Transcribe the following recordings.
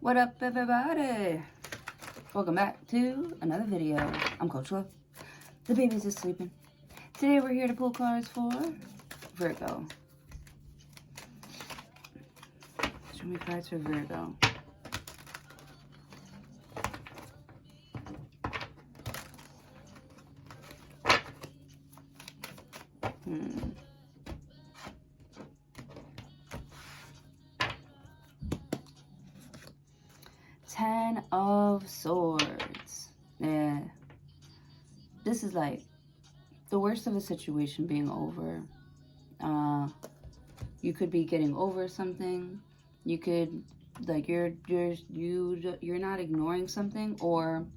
What up, everybody? Welcome back to another video. I'm Coach Love. The baby's just sleeping. Today we're here to pull cards for Virgo. Show me cards for Virgo. Ten of Swords. Yeah. This is like the worst of a situation being over. You could be getting over something. You could, like, you're not ignoring something, or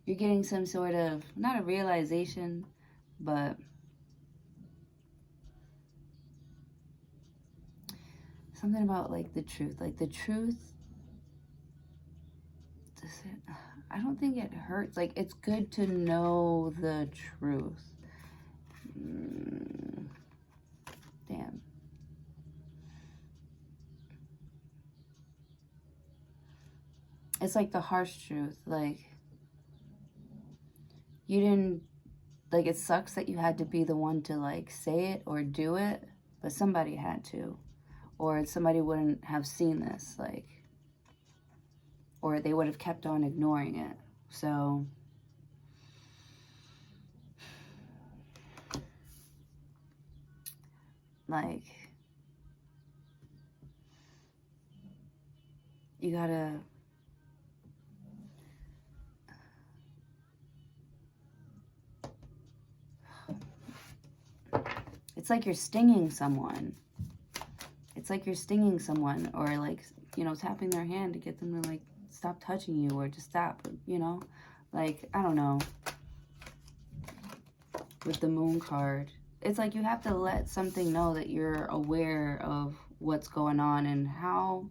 you're getting some sort of, not a realization, but something about like the truth. Like the truth, I don't think it hurts. Like, it's good to know the truth. Damn. It's like the harsh truth. Like, you didn't, like, it sucks that you had to be the one to, like, say it or do it, but somebody had to. Or somebody wouldn't have seen this, like, or they would have kept on ignoring it. So, like, you gotta, it's like you're stinging someone. It's like you're stinging someone, or like, you know, tapping their hand to get them to like stop touching you, or to stop, you know, like, I don't know. With the Moon card, it's like you have to let something know that you're aware of what's going on and how,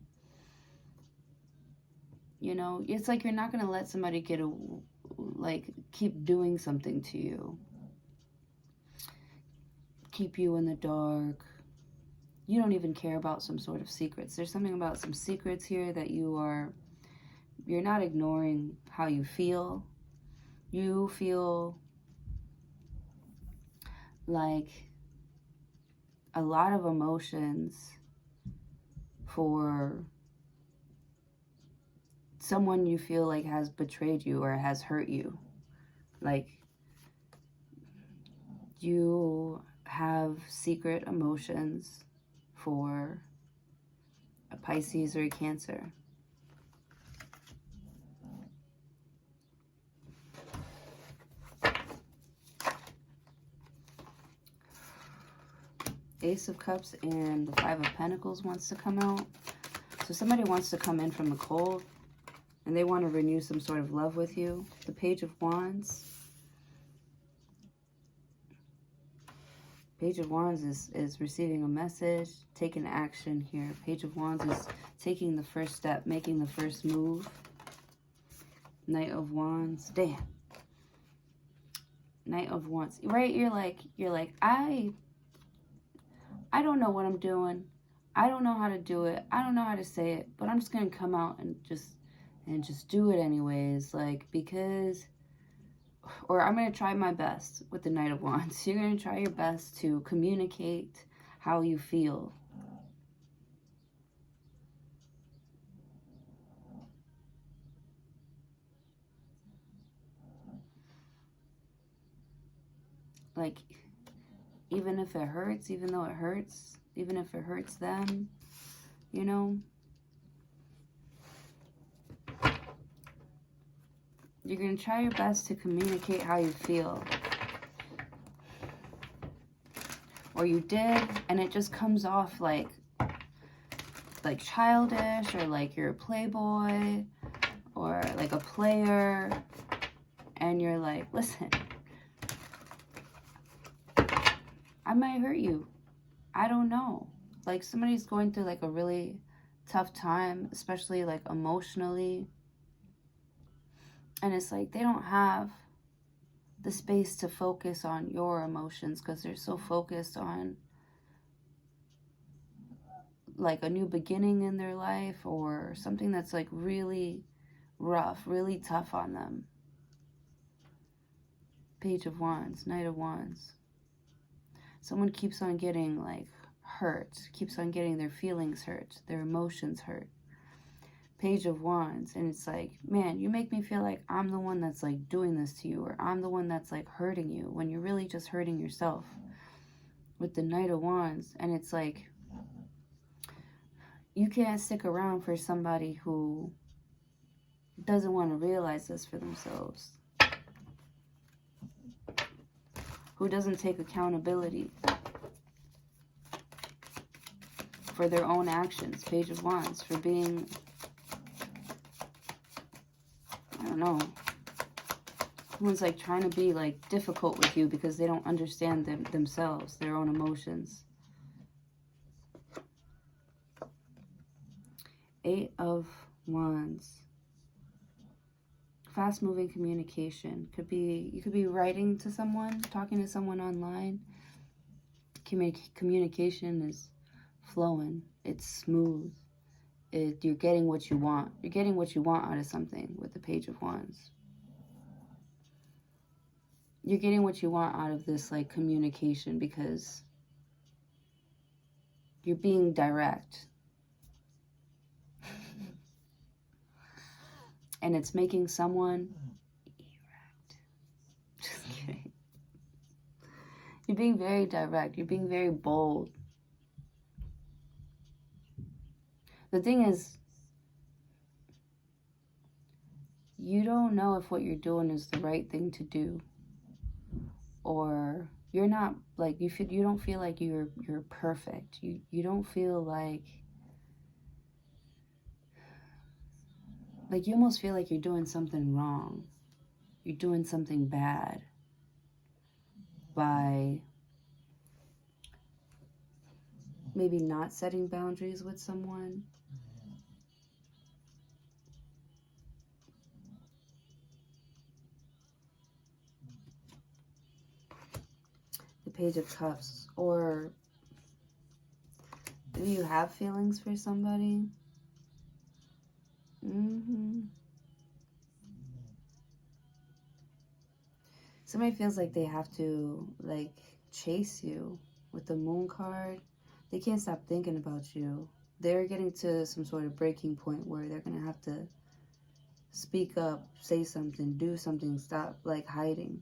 you know, it's like you're not going to let somebody get a, like, keep doing something to you, keep you in the dark. You don't even care about some sort of secrets. There's something about some secrets here that you're not ignoring how you feel. You feel like a lot of emotions for someone you feel like has betrayed you or has hurt you. Like, you have secret emotions for a Pisces or a Cancer. Ace of Cups and the Five of Pentacles wants to come out. So somebody wants to come in from the cold and they want to renew some sort of love with you. The Page of Wands. Page of Wands is receiving a message, taking action here. Page of Wands is taking the first step, making the first move. Knight of Wands. Damn. Knight of Wands. Right? You're like, I don't know what I'm doing. I don't know how to do it. I don't know how to say it, but I'm just going to come out and just do it anyways. Like, because, or I'm going to try my best with the Knight of Wands. You're going to try your best to communicate how you feel. Like, even if it hurts, even though it hurts, even if it hurts them, you know, you're going to try your best to communicate how you feel. Or you did, and it just comes off like childish, or like you're a playboy, or like a player, and you're like, listen, I might hurt you. I don't know. Like, somebody's going through like a really tough time, especially like emotionally. And it's like they don't have the space to focus on your emotions because they're so focused on like a new beginning in their life, or something that's like really rough, really tough on them. Page of Wands, Knight of Wands. Someone keeps on getting like hurt, keeps on getting their feelings hurt, their emotions hurt. Page of Wands, and it's like, man, you make me feel like I'm the one that's like doing this to you, or I'm the one that's like hurting you, when you're really just hurting yourself. With the Knight of Wands, and it's like, you can't stick around for somebody who doesn't want to realize this for themselves, who doesn't take accountability for their own actions. Page of Wands, for being, I don't know, someone's like trying to be like difficult with you because they don't understand themselves, their own emotions. Eight of Wands. Fast-moving communication. You could be writing to someone, talking to someone online. Communication is flowing. It's smooth. You're getting what you want. You're getting what you want out of something with the Page of Wands. You're getting what you want out of this like communication because you're being direct. And it's making someone erect. Just kidding. You're being very direct. You're being very bold. The thing is, you don't know if what you're doing is the right thing to do. Or you're not, like, you don't feel like you're perfect. You don't feel like you almost feel like you're doing something wrong. You're doing something bad by maybe not setting boundaries with someone. The Page of Cups. Or do you have feelings for somebody? Somebody feels like they have to, like, chase you with the Moon card. They can't stop thinking about you. They're getting to some sort of breaking point where they're going to have to speak up, say something, do something, stop, like, hiding.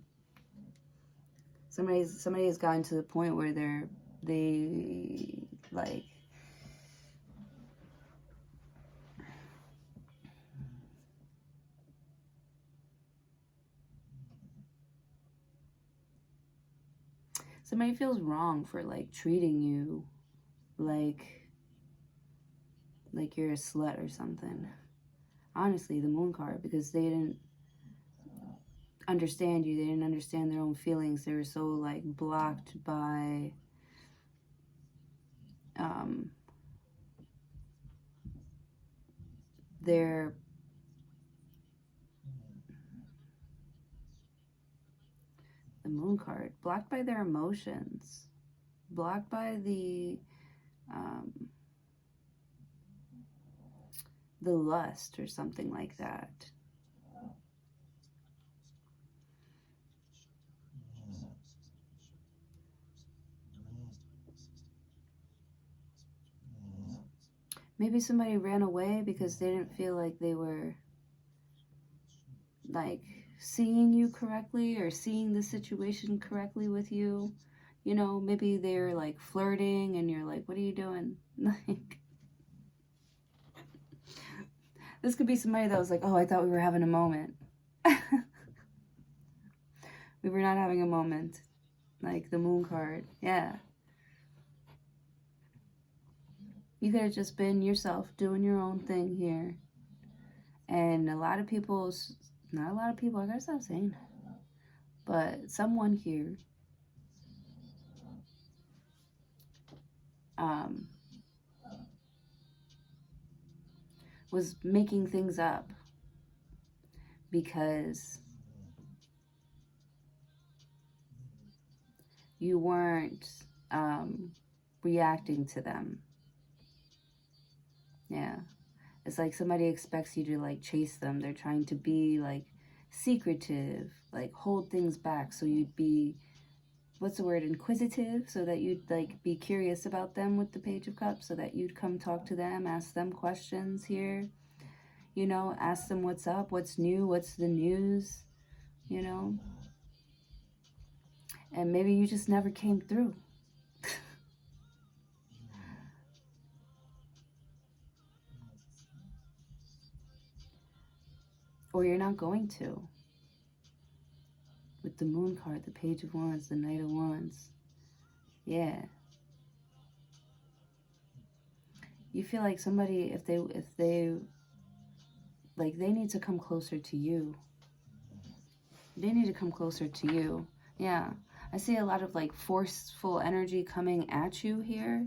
Somebody has gotten to the point where they like, somebody feels wrong for, like, treating you like you're a slut or something. Honestly, the Moon card, because they didn't understand you. They didn't understand their own feelings. They were so, like, blocked by their the Moon card, blocked by their emotions, blocked by the lust or something like that. Maybe somebody ran away because they didn't feel like they were, like, seeing you correctly or seeing the situation correctly with you. You know, maybe they're, like, flirting and you're like, what are you doing? Like, this could be somebody that was like, oh, I thought we were having a moment. We were not having a moment. Like the Moon card. Yeah. You could have just been yourself, doing your own thing here. And not a lot of people, I gotta stop saying that. But someone here was making things up because you weren't reacting to them. Yeah. It's like somebody expects you to like chase them. They're trying to be like secretive, like hold things back so you'd be, what's the word, inquisitive, so that you'd like be curious about them with the Page of Cups, so that you'd come talk to them, ask them questions here, you know, ask them what's up, what's new, what's the news, you know. And maybe you just never came through. Or you're not going to. With the Moon card, the Page of Wands, the Knight of Wands. Yeah. You feel like somebody, if they like, they need to come closer to you. They need to come closer to you. Yeah. I see a lot of like forceful energy coming at you here.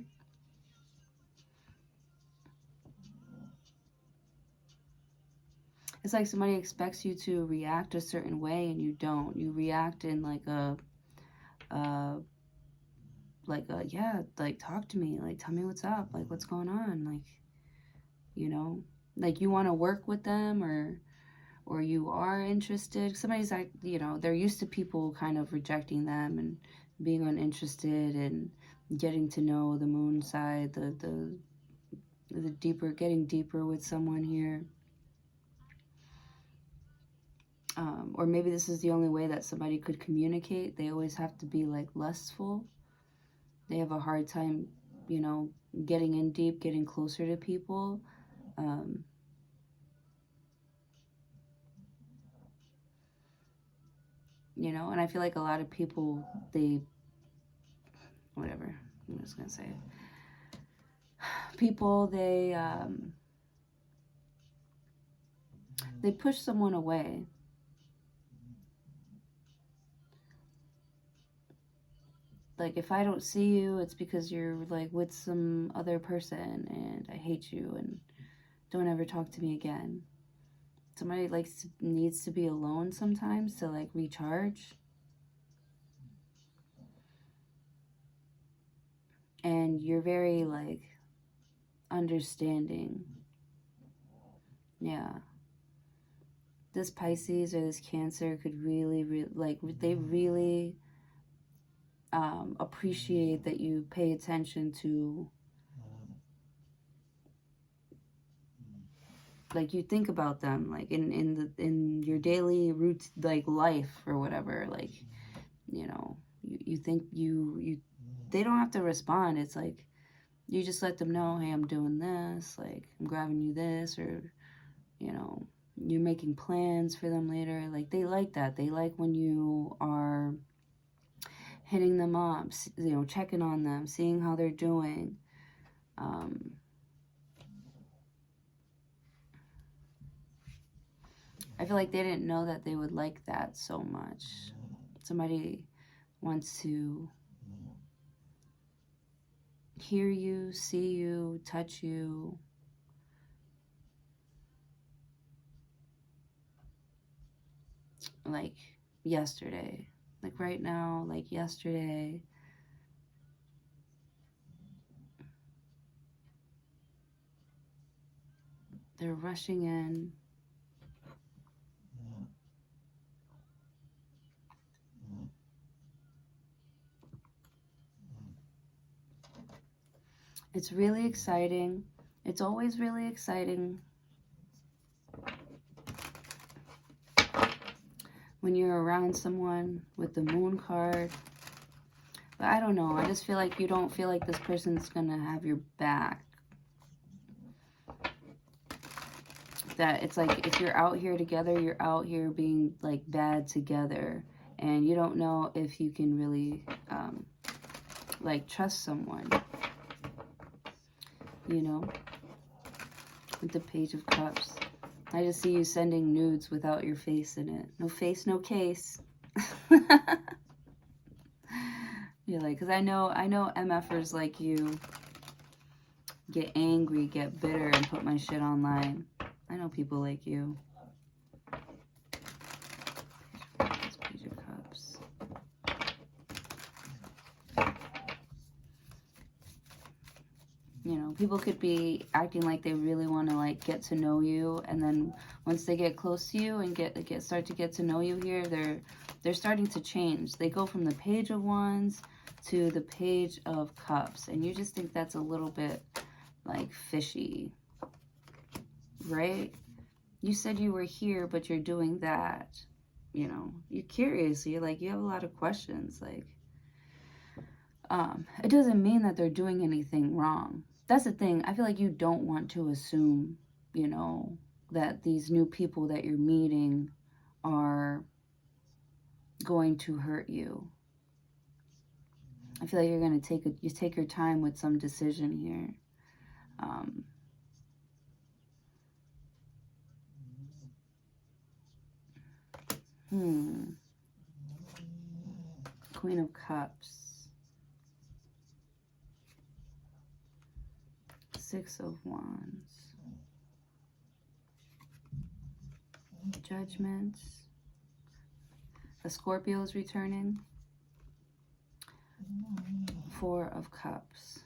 It's like somebody expects you to react a certain way and you don't. You react in like yeah, like talk to me, like tell me what's up, like what's going on, like, you know, like you want to work with them, or you are interested. Somebody's like, you know, they're used to people kind of rejecting them and being uninterested and getting to know the moon side, the deeper, getting deeper with someone here. Or maybe this is the only way that somebody could communicate. They always have to be like lustful. They have a hard time, you know, getting in deep, getting closer to people. You know, and I feel like a lot of people, they, whatever, I'm just gonna say it. People, they push someone away. Like, if I don't see you, it's because you're like with some other person and I hate you and don't ever talk to me again. Somebody needs to be alone sometimes to like recharge. And you're very like understanding. Yeah. This Pisces or this Cancer could really, like, they really appreciate that you pay attention to, like, you think about them, like in your daily route, like life or whatever, like, you know, you think they don't have to respond. It's like you just let them know, hey, I'm doing this, like I'm grabbing you this, or, you know, you're making plans for them later. Like, they like that. They like when you are hitting them up, you know, checking on them, seeing how they're doing. I feel like they didn't know that they would like that so much. Somebody wants to hear you, see you, touch you. Like yesterday. Like right now, like yesterday. They're rushing in. It's really exciting. It's always really exciting when you're around someone with the Moon card. But I don't know. I just feel like you don't feel like this person's going to have your back. That it's like if you're out here together, you're out here being like bad together. And you don't know if you can really like trust someone. You know? With the Page of Cups. I just see you sending nudes without your face in it. No face, no case. You're like, because I know MFers like you get angry, get bitter, and put my shit online. I know people like you. Page of Cups. You know, people could be acting like they really want to like get to know you, and then once they get close to you and start to get to know you here, they're starting to change. They go from the Page of Wands to the Page of Cups, and you just think that's a little bit like fishy, right? You said you were here, but you're doing that. You know, you're curious. You're like, you have a lot of questions. Like, it doesn't mean that they're doing anything wrong. That's the thing. I feel like you don't want to assume, you know, that these new people that you're meeting are going to hurt you. I feel like you're going to take your time with some decision here. Queen of Cups. Six of Wands. Judgment. A Scorpio is returning. Four of Cups.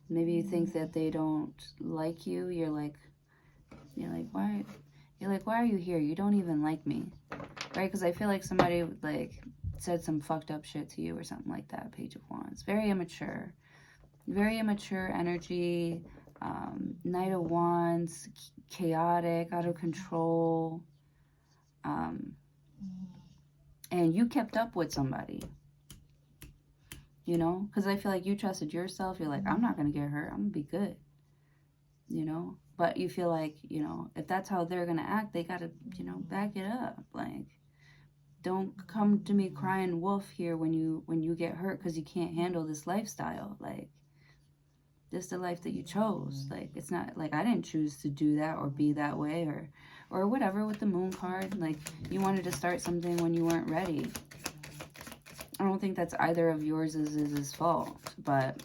Maybe you think that they don't like you. You're like, why? You're like, why are you here? You don't even like me, right? Because I feel like somebody like said some fucked up shit to you or something like that. Page of Wands. Very immature energy. Knight of Wands, chaotic, out of control. And you kept up with somebody, you know, because I feel like you trusted yourself. You're like, I'm not going to get hurt. I'm going to be good, you know. But you feel like, you know, if that's how they're going to act, they got to, you know, back it up. Like, don't come to me crying wolf here when you get hurt because you can't handle this lifestyle. Like, this is the life that you chose. Like, it's not like I didn't choose to do that or be that way or whatever with the Moon card. Like, you wanted to start something when you weren't ready. I don't think that's either of yours is his fault, but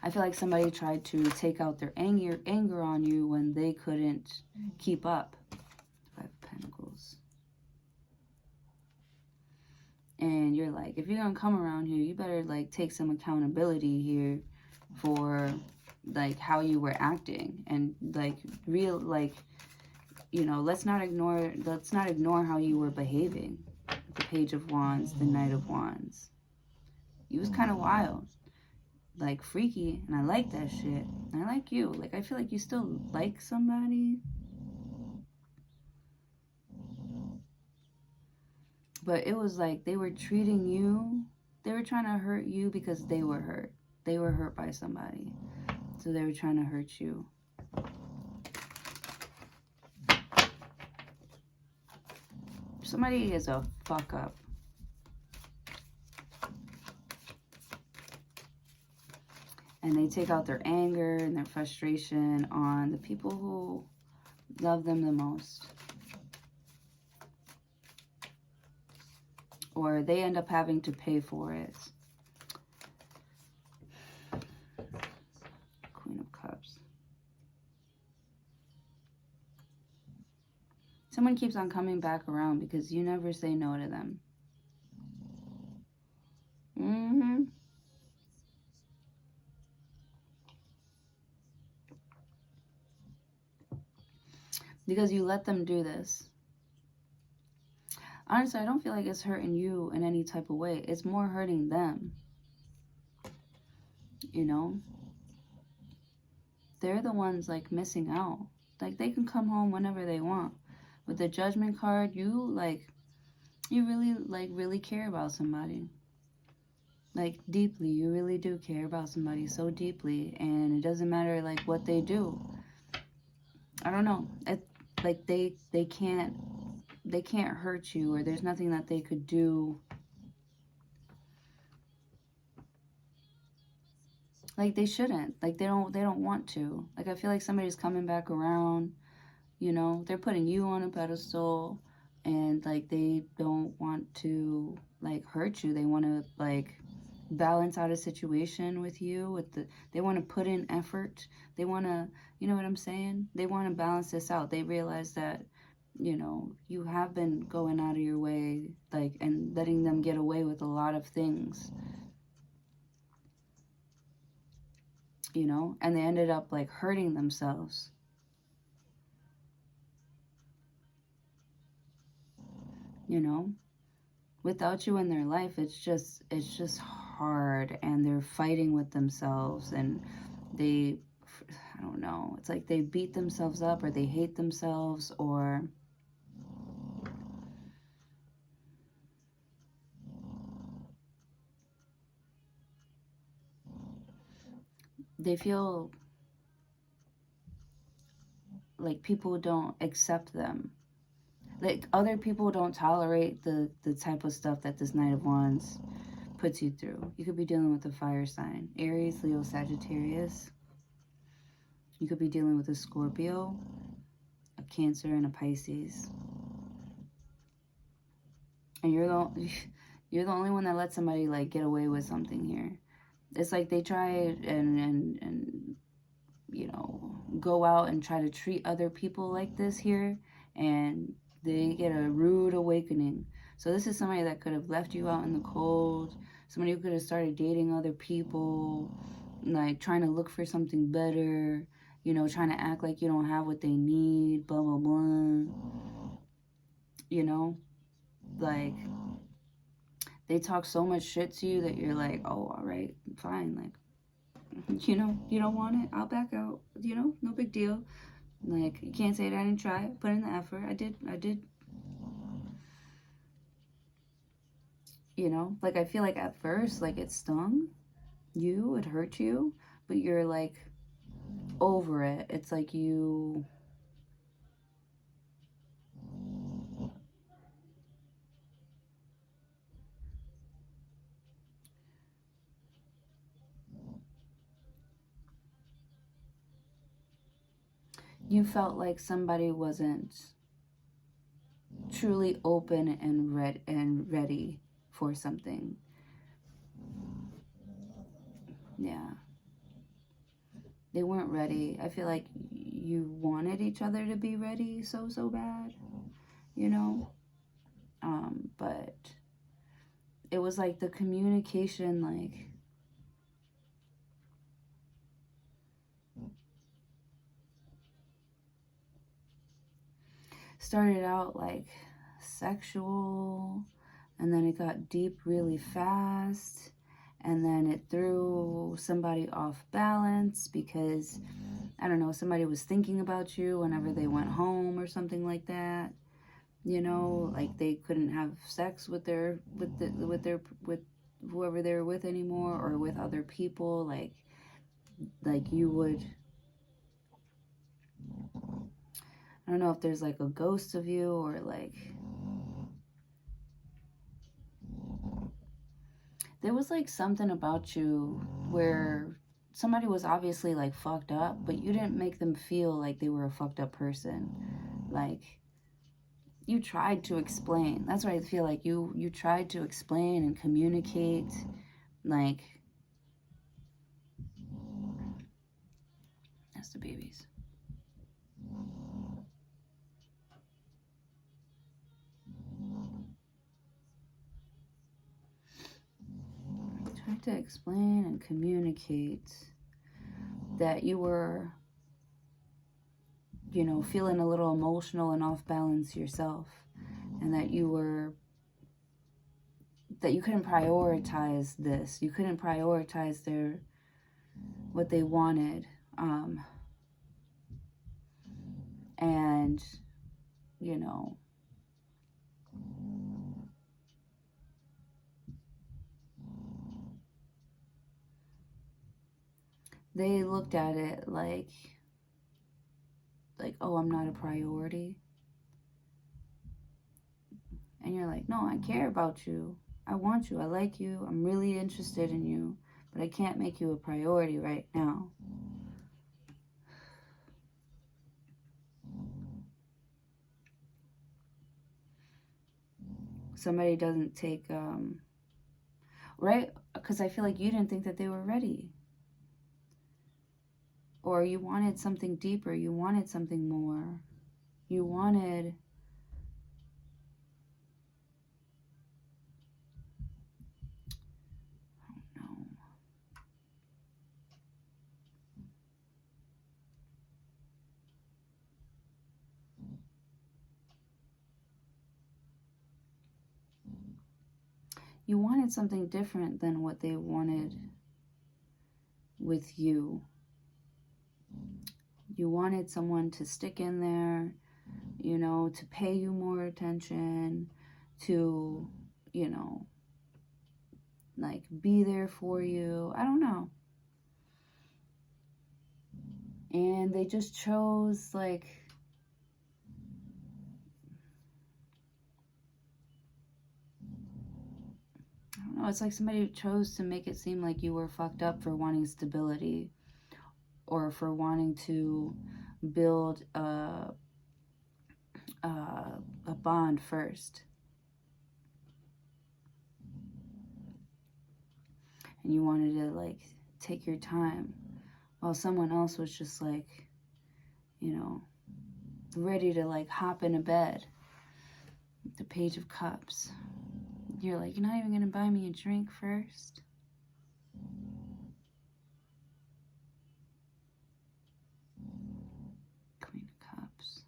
I feel like somebody tried to take out their anger on you when they couldn't keep up. Five of Pentacles. And you're like, if you're gonna come around here, you better like take some accountability here for like how you were acting, and like real, like, you know, let's not ignore how you were behaving. The Page of Wands, the Knight of Wands. You was kind of wild, like freaky, and I like that shit. And I like you. Like, I feel like you still like somebody, but it was like they were treating you, they were trying to hurt you because they were hurt. They were hurt by somebody, so they were trying to hurt you. Somebody is a fuck up. And they take out their anger and their frustration on the people who love them the most. Or they end up having to pay for it. Queen of Cups. Someone keeps on coming back around because you never say no to them. Because you let them do this. Honestly, I don't feel like it's hurting you in any type of way. It's more hurting them. You know? They're the ones, like, missing out. Like, they can come home whenever they want. With the Judgment card, you really care about somebody. Like, deeply. You really do care about somebody so deeply. And it doesn't matter, like, what they do. I don't know. Like, they can't hurt you, or there's nothing that they could do. Like, they shouldn't. Like, they don't want to. Like, I feel like somebody's coming back around, you know. They're putting you on a pedestal, and, like, they don't want to, like, hurt you. They want to, like, balance out a situation with you. They want to put in effort. They want to, you know what I'm saying? They want to balance this out. They realize that, you know, you have been going out of your way, like, and letting them get away with a lot of things. you know, and they ended up like hurting themselves. You know, without you in their life, it's just hard, and they're fighting with themselves, and they, I don't know, it's like they beat themselves up, or they hate themselves, or they feel like people don't accept them. Like other people don't tolerate the type of stuff that this Knight of Wands puts you through. You could be dealing with a fire sign, Aries, Leo, Sagittarius. You could be dealing with a Scorpio, a Cancer, and a Pisces. And you're the only one that lets somebody like get away with something here. It's like they try and you know, go out and try to treat other people like this here, and they get a rude awakening. So this is somebody that could have left you out in the cold, somebody who could have started dating other people, like trying to look for something better, you know, trying to act like you don't have what they need, blah, blah, blah. You know, like they talk so much shit to you that you're like, oh, all right, fine. Like, you know, you don't want it, I'll back out. You know, no big deal. Like, you can't say that I didn't try. Put in the effort. I did. You know, like, I feel like at first, like, it stung you, it hurt you, but you're, like, over it. It's like you felt like somebody wasn't truly open and ready for something. Yeah. They weren't ready. I feel like you wanted each other to be ready so bad, you know? But it was like the communication, like, started out like sexual, and then it got deep really fast, and then it threw somebody off balance because, I don't know, somebody was thinking about you whenever they went home or something like that. You know, like they couldn't have sex with with whoever they were with anymore, or with other people. Like you would, I don't know if there's like a ghost of you, or like there was like something about you where somebody was obviously like fucked up, but you didn't make them feel like they were a fucked up person. Like, you tried to explain. That's why I feel like you tried to explain and communicate. Like, that's the babies. Tried to explain and communicate that you were, you know, feeling a little emotional and off balance yourself, and that you couldn't prioritize this. You couldn't prioritize what they wanted. And, you know, they looked at it like, oh, I'm not a priority. And you're like, no, I care about you. I want you. I like you. I'm really interested in you. But I can't make you a priority right now. Somebody doesn't take, right? Because I feel like you didn't think that they were ready. Or you wanted something deeper. You wanted something more. You wanted... I don't know. you wanted something different than what they wanted with you. You wanted someone to stick in there, you know, to pay you more attention, to, you know, like be there for you. I don't know. And they just chose, like, I don't know, it's like somebody chose to make it seem like you were fucked up for wanting stability, or for wanting to build a bond first. And you wanted to, like, take your time, while someone else was just, like, you know, ready to, like, hop into bed. The Page of Cups. You're like, you're not even gonna buy me a drink first? Queen of Cups.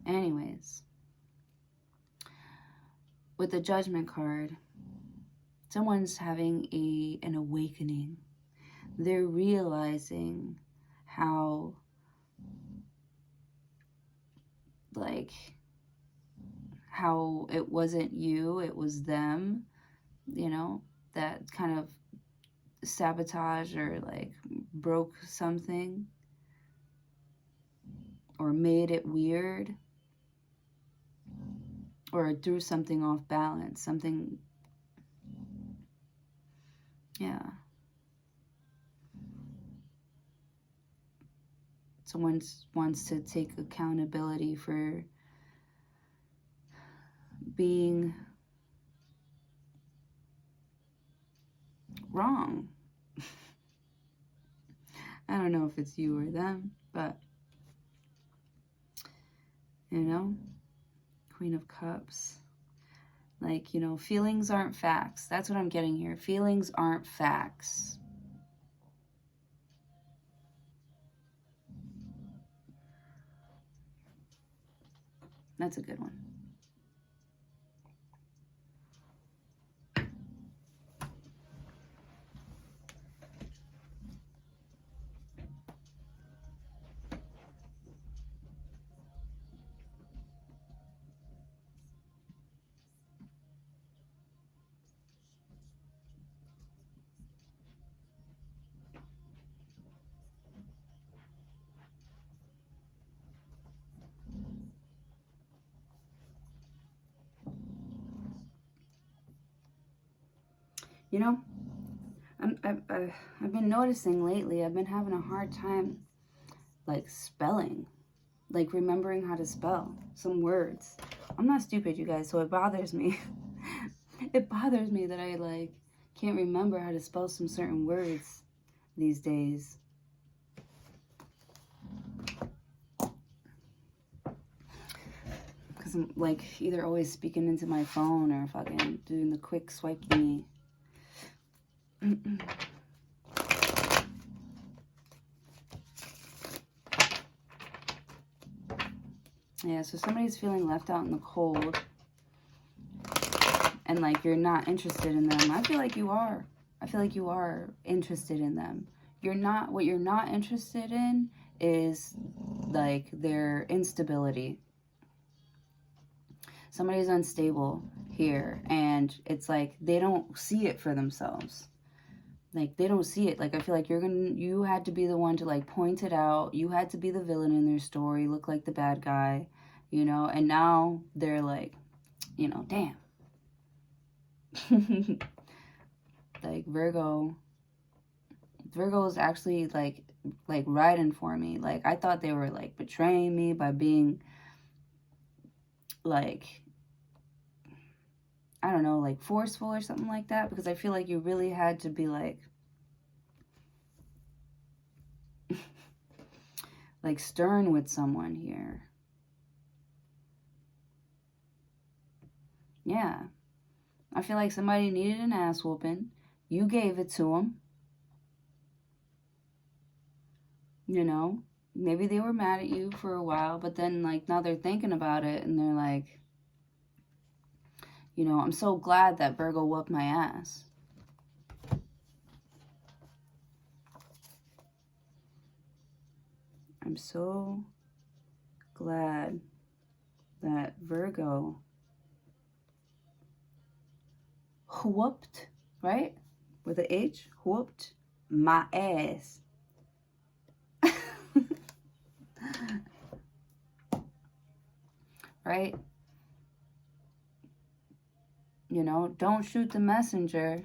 Anyways, with the Judgment card, someone's having an awakening. They're realizing how, like, how it wasn't you, it was them, you know, that kind of sabotage or, like, broke something or made it weird or threw something off balance, something, yeah. Someone wants to take accountability for being wrong. I don't know if it's you or them, but, you know, Queen of Cups. Like, you know, feelings aren't facts. That's what I'm getting here. Feelings aren't facts. That's a good one. You know, I've been noticing lately, I've been having a hard time, like, spelling. Like, remembering how to spell some words. I'm not stupid, you guys, so it bothers me. It bothers me that I, like, can't remember how to spell some certain words these days. Because I'm, like, either always speaking into my phone or fucking doing the quick swipe thingy. Yeah, so somebody's feeling left out in the cold. And, like, you're not interested in them. I feel like you are. I feel like you are interested in them. You're not, what you're not interested in is, like, their instability. Somebody's unstable here, and it's like they don't see it for themselves. Like, they don't see it. Like, I feel like you had to be the one to, like, point it out. You had to be the villain in their story, look like the bad guy, you know, and now they're like, you know, damn. Like, Virgo is actually, like riding for me. Like, I thought they were, like, betraying me by being, like, I don't know, like, forceful or something like that, because I feel like you really had to be, like, like, stern with someone here. Yeah. I feel like somebody needed an ass whooping. You gave it to them. You know? Maybe they were mad at you for a while, but then, like, now they're thinking about it and they're like, you know, I'm so glad that Virgo whooped my ass. I'm so glad that Virgo whooped, right? With an H, whooped my ass. Right? You know, don't shoot the messenger.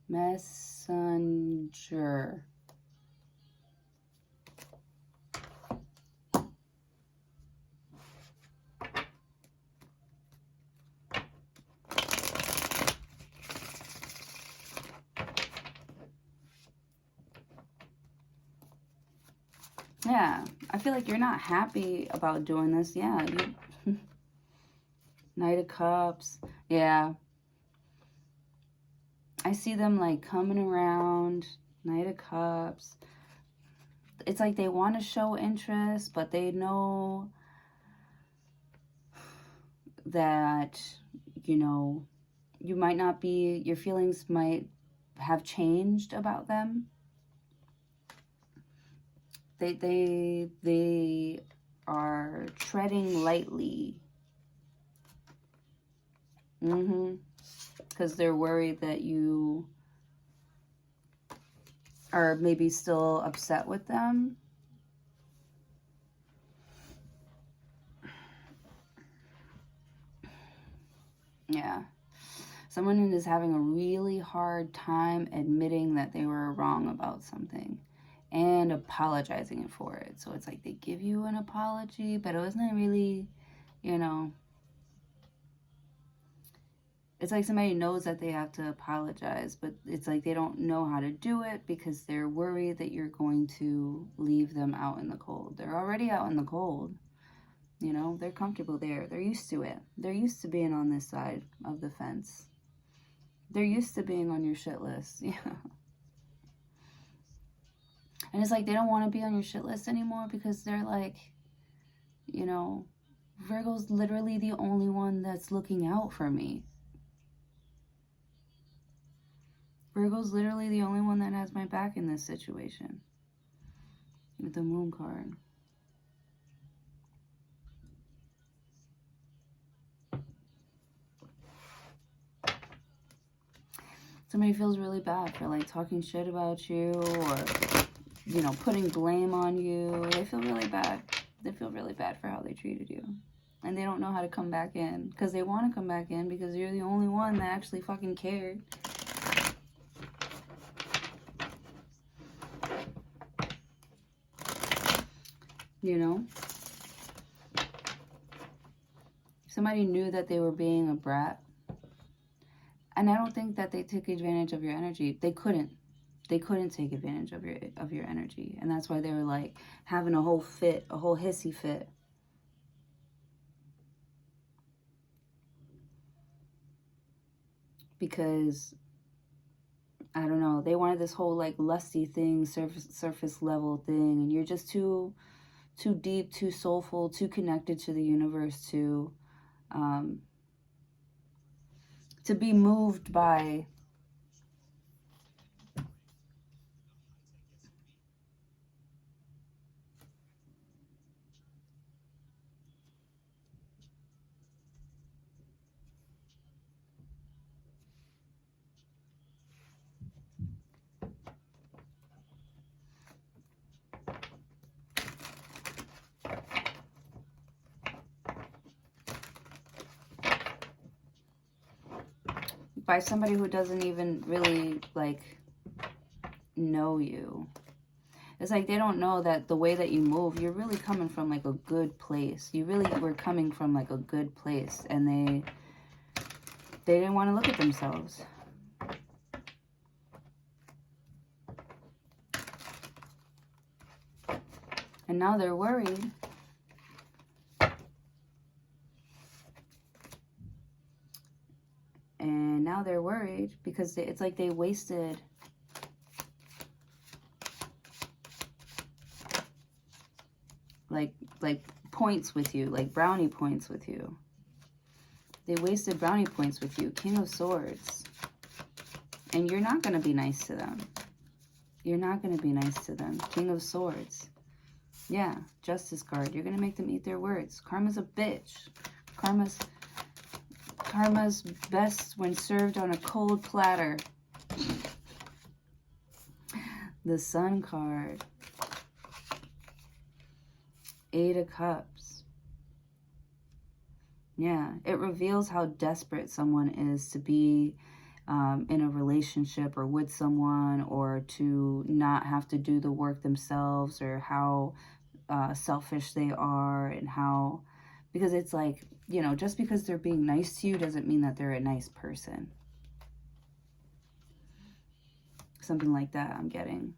Messenger. Yeah, I feel like you're not happy about doing this. Yeah, you... Knight of Cups. Yeah. I see them like coming around. Knight of Cups. It's like they want to show interest, but they know that, you know, you might not be, your feelings might have changed about them. They are treading lightly. Because they're worried that you are maybe still upset with them. Yeah. Someone is having a really hard time admitting that they were wrong about something and apologizing for it. So it's like they give you an apology, but it wasn't really, you know, it's like somebody knows that they have to apologize, but it's like they don't know how to do it because they're worried that you're going to leave them out in the cold. They're already out in the cold. You know, they're comfortable there. They're used to it. They're used to being on this side of the fence. They're used to being on your shit list. Yeah. And it's like they don't want to be on your shit list anymore because they're like, you know, Virgo's literally the only one that's looking out for me. Virgo's literally the only one that has my back in this situation. With the Moon card. Somebody feels really bad for like talking shit about you or, you know, putting blame on you. They feel really bad. They feel really bad for how they treated you. And they don't know how to come back in. Because they want to come back in because you're the only one that actually fucking cared. You know? Somebody knew that they were being a brat. And I don't think that they took advantage of your energy. They couldn't. They couldn't take advantage of your energy. And that's why they were like having a whole fit, a whole hissy fit. Because, I don't know, they wanted this whole like lusty thing, surface level thing. And you're just too deep, too soulful, too connected to the universe to be moved by somebody who doesn't even really like know you. It's like they don't know that the way that you move, you're really coming from like a good place. You really were coming from like a good place, and they didn't want to look at themselves. And now they're worried. And now they're worried because it's like they wasted like points with you, like brownie points with you. They wasted brownie points with you. King of Swords. And you're not going to be nice to them. You're not going to be nice to them. King of Swords. Yeah, Justice card. You're going to make them eat their words. Karma's a bitch. Karma's best when served on a cold platter. The Sun card. Eight of Cups. Yeah, it reveals how desperate someone is to be in a relationship or with someone, or to not have to do the work themselves, or how selfish they are, and how, because it's like, you know, just because they're being nice to you doesn't mean that they're a nice person. Something like that I'm getting.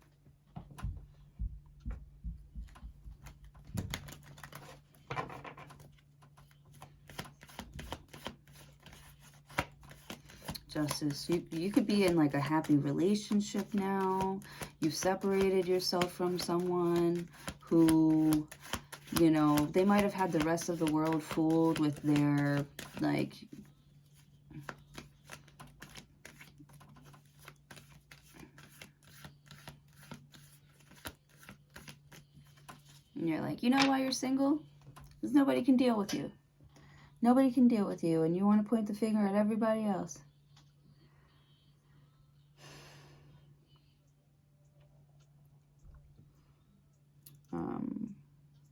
Justice. You could be in like a happy relationship now. You've separated yourself from someone who, you know, they might have had the rest of the world fooled with their, like, and you're like, you know why you're single? Because nobody can deal with you. Nobody can deal with you, and you want to point the finger at everybody else.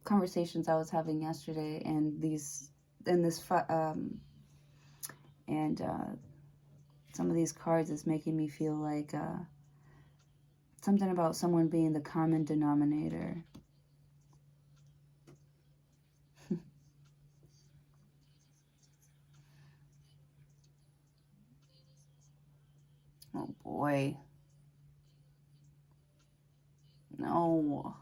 Conversations I was having yesterday, and some of these cards is making me feel like something about someone being the common denominator. Oh boy. No.